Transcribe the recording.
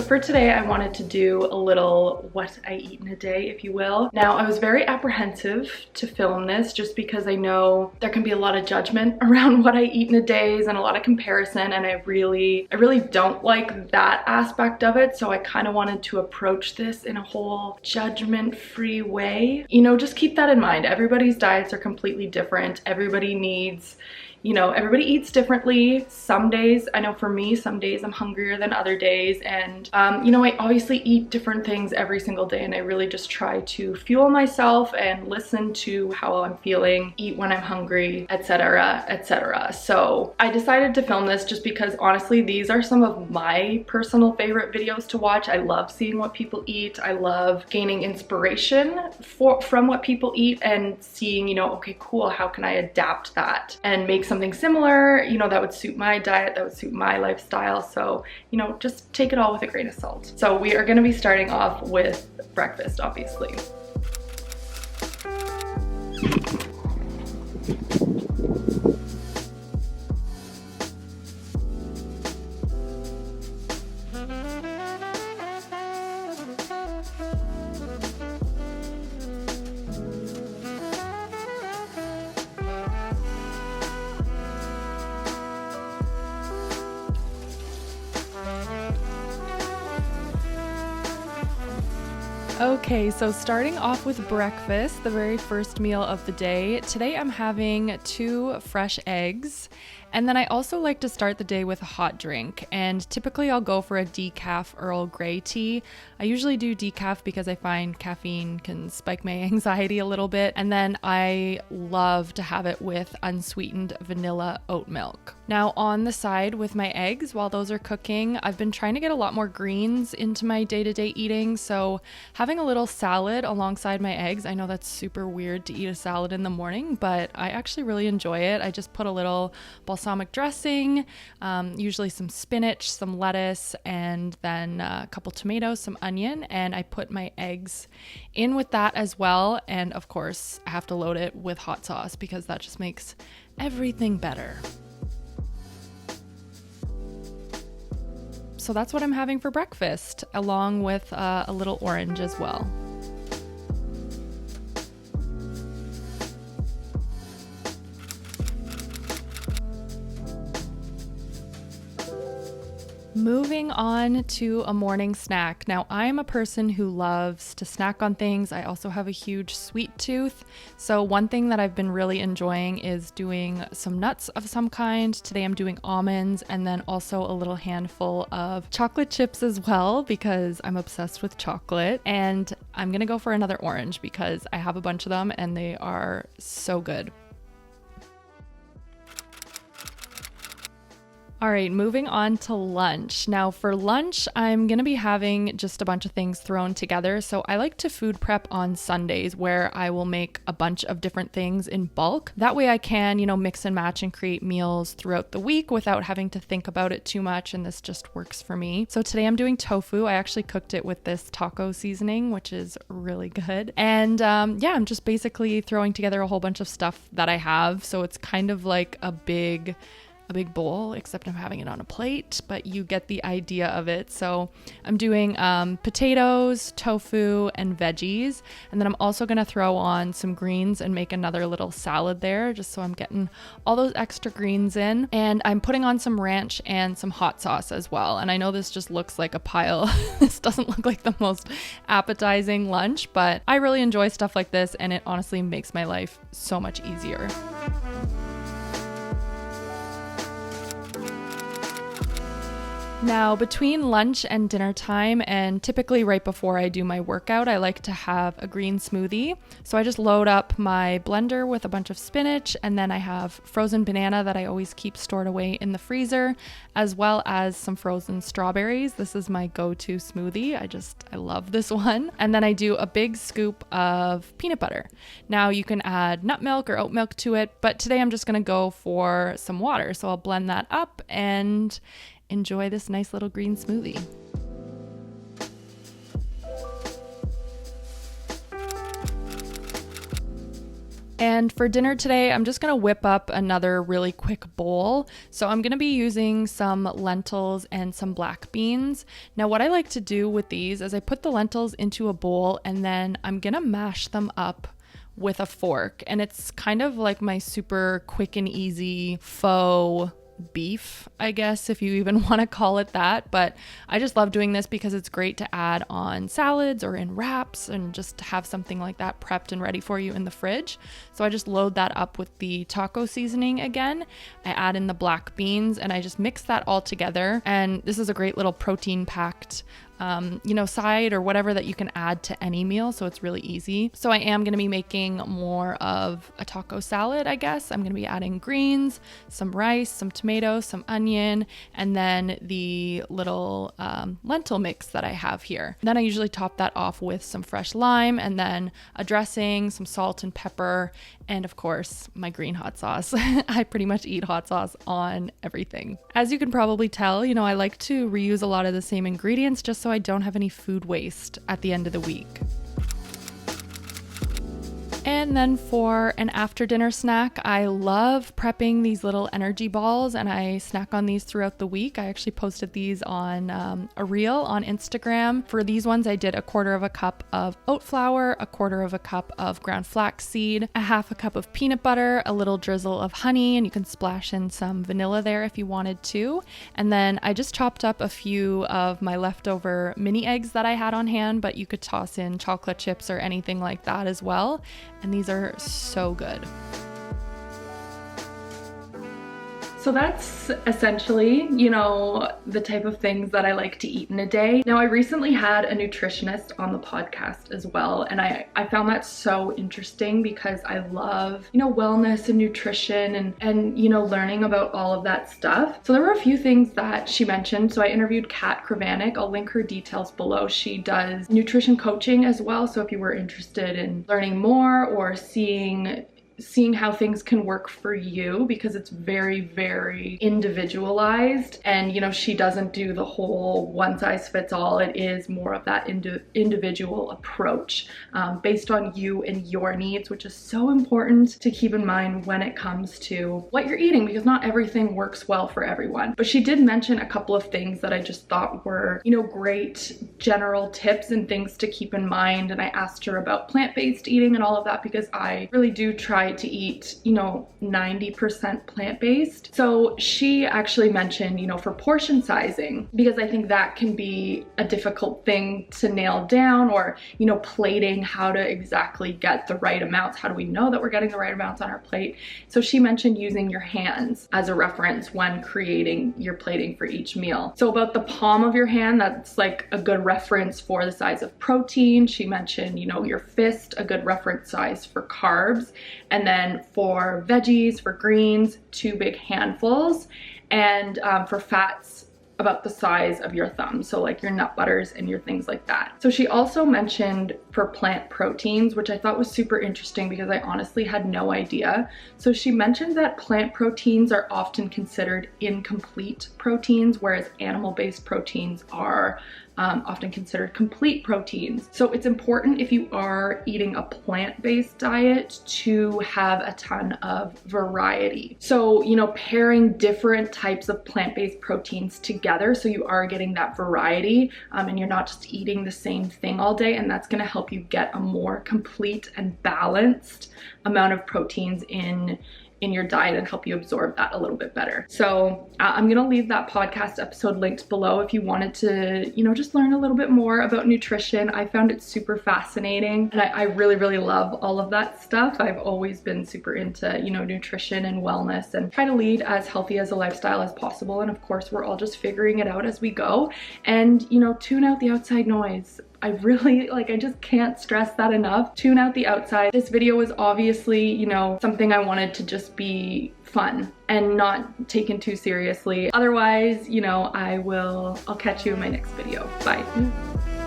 for today, I wanted to do a little what I eat in a day, if you will. Now, I was very apprehensive to film this just because I know there can be a lot of judgment around what I eat in a day and a lot of comparison, and I really don't like that aspect of it. So I kind of wanted to approach this in a whole judgment-free way. You know, just keep that in mind. Everybody's diets are completely different. Everybody needs, you know, everybody eats differently. Some days, I know for me, some days I'm hungrier than other days. And, you know, I obviously eat different things every single day, and I really just try to fuel myself and listen to how I'm feeling, eat when I'm hungry, etc., etc. So I decided to film this just because honestly, these are some of my personal favorite videos to watch. I love seeing what people eat. I love gaining inspiration from what people eat and seeing, you know, okay, cool, how can I adapt that and make something similar, you know, that would suit my diet, that would suit my lifestyle. So, you know, just take it all with a grain of salt. So we are going to be starting off with breakfast, obviously. Okay, so starting off with breakfast, the very first meal of the day. Today I'm having 2 fresh eggs, and then I also like to start the day with a hot drink, and typically I'll go for a decaf Earl Grey tea. I usually do decaf because I find caffeine can spike my anxiety a little bit, and then I love to have it with unsweetened vanilla oat milk. Now on the side with my eggs, while those are cooking, I've been trying to get a lot more greens into my day-to-day eating, so having a little salad alongside my eggs. I know that's super weird to eat a salad in the morning, but I actually really enjoy it. I just put a little balsamic dressing, usually some spinach, some lettuce, and then a couple tomatoes, some onion, and I put my eggs in with that as well. And of course, I have to load it with hot sauce because that just makes everything better. So that's what I'm having for breakfast, along with a little orange as well. Moving on to a morning snack. Now, I'm a person who loves to snack on things. I also have a huge sweet tooth. So one thing that I've been really enjoying is doing some nuts of some kind. Today I'm doing almonds, and then also a little handful of chocolate chips as well because I'm obsessed with chocolate. And I'm gonna go for another orange because I have a bunch of them and they are so good. All right, moving on to lunch. Now for lunch, I'm gonna be having just a bunch of things thrown together. So I like to food prep on Sundays where I will make a bunch of different things in bulk. That way I can, you know, mix and match and create meals throughout the week without having to think about it too much. And this just works for me. So today I'm doing tofu. I actually cooked it with this taco seasoning, which is really good. And yeah, I'm just basically throwing together a whole bunch of stuff that I have. So it's kind of like a big bowl, except I'm having it on a plate, but you get the idea of it. So I'm doing potatoes, tofu, and veggies. And then I'm also going to throw on some greens and make another little salad there, just so I'm getting all those extra greens in. And I'm putting on some ranch and some hot sauce as well. And I know this just looks like a pile. This doesn't look like the most appetizing lunch, but I really enjoy stuff like this, and it honestly makes my life so much easier. Now, between lunch and dinner time, and typically right before I do my workout, I like to have a green smoothie. So I just load up my blender with a bunch of spinach, and then I have frozen banana that I always keep stored away in the freezer, as well as some frozen strawberries. This is my go-to smoothie. I love this one. And then I do a big scoop of peanut butter. Now you can add nut milk or oat milk to it, but today I'm just gonna go for some water. So I'll blend that up and enjoy this nice little green smoothie. And for dinner today, I'm just gonna whip up another really quick bowl. So I'm gonna be using some lentils and some black beans. Now what I like to do with these is I put the lentils into a bowl and then I'm gonna mash them up with a fork. And it's kind of like my super quick and easy faux beef, I guess, if you even want to call it that. But I just love doing this because it's great to add on salads or in wraps and just have something like that prepped and ready for you in the fridge. So I just load that up with the taco seasoning again. I add in the black beans and I just mix that all together. And this is a great little protein packed side or whatever that you can add to any meal. So it's really easy. So I am going to be making more of a taco salad, I guess. I'm going to be adding greens, some rice, some tomatoes, some onion, and then the little lentil mix that I have here. Then I usually top that off with some fresh lime and then a dressing, some salt and pepper, and of course my green hot sauce. I pretty much eat hot sauce on everything. As you can probably tell, I like to reuse a lot of the same ingredients just so I don't have any food waste at the end of the week. And then for an after dinner snack, I love prepping these little energy balls and I snack on these throughout the week. I actually posted these on a reel on Instagram. For these ones, I did 1/4 cup of oat flour, 1/4 cup of ground flaxseed, 1/2 cup of peanut butter, a little drizzle of honey, and you can splash in some vanilla there if you wanted to. And then I just chopped up a few of my leftover mini eggs that I had on hand, but you could toss in chocolate chips or anything like that as well. And these are so good. So that's essentially, the type of things that I like to eat in a day. Now, I recently had a nutritionist on the podcast as well, and I found that so interesting because I love, wellness and nutrition and learning about all of that stuff. So there were a few things that she mentioned. So I interviewed Kat Krivanek. I'll link her details below. She does nutrition coaching as well. So if you were interested in learning more or seeing how things can work for you, because it's very, very individualized, and she doesn't do the whole one size fits all. It is more of that individual approach based on you and your needs, which is so important to keep in mind when it comes to what you're eating, because not everything works well for everyone. But she did mention a couple of things that I just thought were great general tips and things to keep in mind. And I asked her about plant-based eating and all of that, because I really do try to eat 90% plant-based. So she actually mentioned for portion sizing, because I think that can be a difficult thing to nail down, or plating, how to exactly get the right amounts. How do we know that we're getting the right amounts on our plate? So she mentioned using your hands as a reference when creating your plating for each meal. So about the palm of your hand, that's like a good reference for the size of protein. She mentioned your fist, a good reference size for carbs. And then for veggies, for greens, 2 big handfuls. And for fats, about the size of your thumb. So like your nut butters and your things like that. So she also mentioned for plant proteins, which I thought was super interesting because I honestly had no idea. So she mentioned that plant proteins are often considered incomplete proteins, whereas animal-based proteins are often considered complete proteins. So it's important, if you are eating a plant-based diet, to have a ton of variety. So, pairing different types of plant-based proteins together, so you are getting that variety and you're not just eating the same thing all day, and that's going to help you get a more complete and balanced amount of proteins in your diet and help you absorb that a little bit better. So I'm gonna leave that podcast episode linked below if you wanted to, just learn a little bit more about nutrition. I found it super fascinating, and I really, really love all of that stuff. I've always been super into, nutrition and wellness, and try to lead as healthy as a lifestyle as possible. And of course, we're all just figuring it out as we go. And, tune out the outside noise. I really, I just can't stress that enough. Tune out the outside. This video was obviously, something I wanted to just be fun and not taken too seriously. Otherwise, I'll catch you in my next video. Bye.